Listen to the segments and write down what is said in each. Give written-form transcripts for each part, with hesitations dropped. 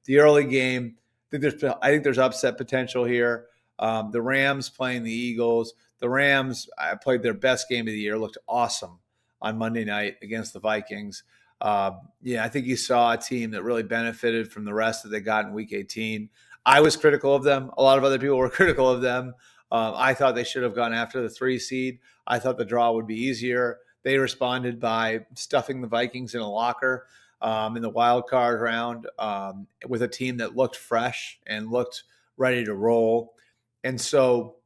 the early game, I think there's upset potential here. The Rams playing the Eagles. The Rams, I played their best game of the year, looked awesome on Monday night against the Vikings. I think you saw a team that really benefited from the rest that they got in Week 18. I was critical of them. A lot of other people were critical of them. I thought they should have gone after the 3 seed. I thought the draw would be easier. They responded by stuffing the Vikings in a locker in the wild card round with a team that looked fresh and looked ready to roll. And so,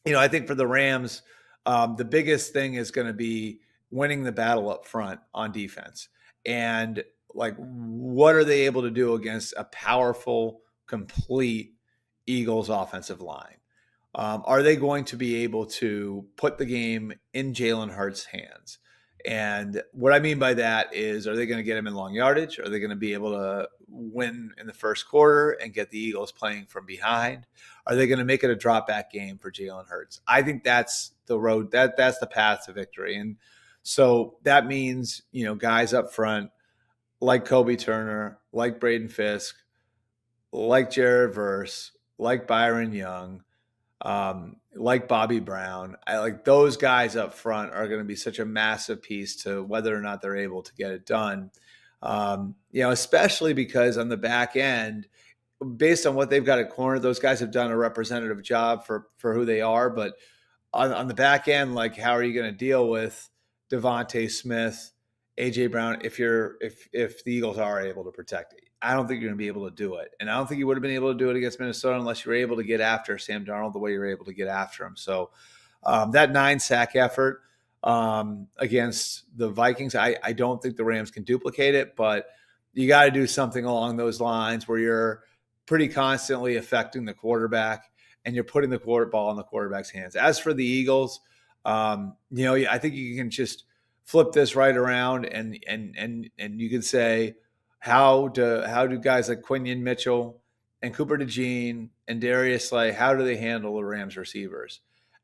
I think for the Rams, the biggest thing is going to be winning the battle up front on defense. And like, what are they able to do against a powerful, complete Eagles offensive line? Are they going to be able to put the game in Jalen Hurts' hands? And what I mean by that is, are they going to get him in long yardage? Are they going to be able to win in the first quarter and get the Eagles playing from behind? Are they going to make it a drop back game for Jalen Hurts? I think that's the road. That's the path to victory. And so that means, guys up front like Kobe Turner, like Braden Fisk, like Jared Verse, like Byron Young, like Bobby Brown. I like those guys up front are going to be such a massive piece to whether or not they're able to get it done. Especially because on the back end, based on what they've got at corner, those guys have done a representative job for who they are. But on the back end, like, how are you going to deal with Devontae Smith, AJ Brown if the Eagles are able to protect it? I don't think you're going to be able to do it. And I don't think you would have been able to do it against Minnesota unless you were able to get after Sam Darnold the way you're able to get after him. So that 9-sack effort against the Vikings, I don't think the Rams can duplicate it, but you got to do something along those lines where you're pretty constantly affecting the quarterback and you're putting the ball in the quarterback's hands. As for the Eagles, I think you can just flip this right around and you can say, how do guys like Quinion Mitchell and Cooper DeJean and Darius Slay, how do they handle the Rams receivers?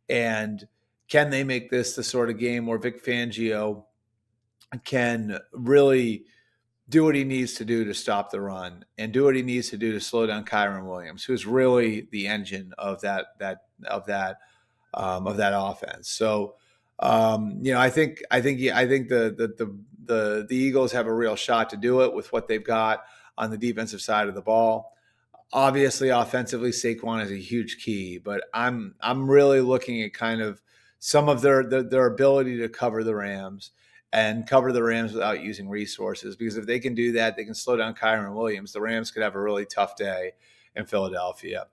And can they make this the sort of game where Vic Fangio can really do what he needs to do to stop the run and do what he needs to do to slow down Kyron Williams, who's really the engine of that offense. So, I think the Eagles have a real shot to do it with what they've got on the defensive side of the ball. Obviously, offensively, Saquon is a huge key, but I'm really looking at kind of some of their ability to cover the Rams without using resources. Because if they can do that, they can slow down Kyron Williams. The Rams could have a really tough day in Philadelphia.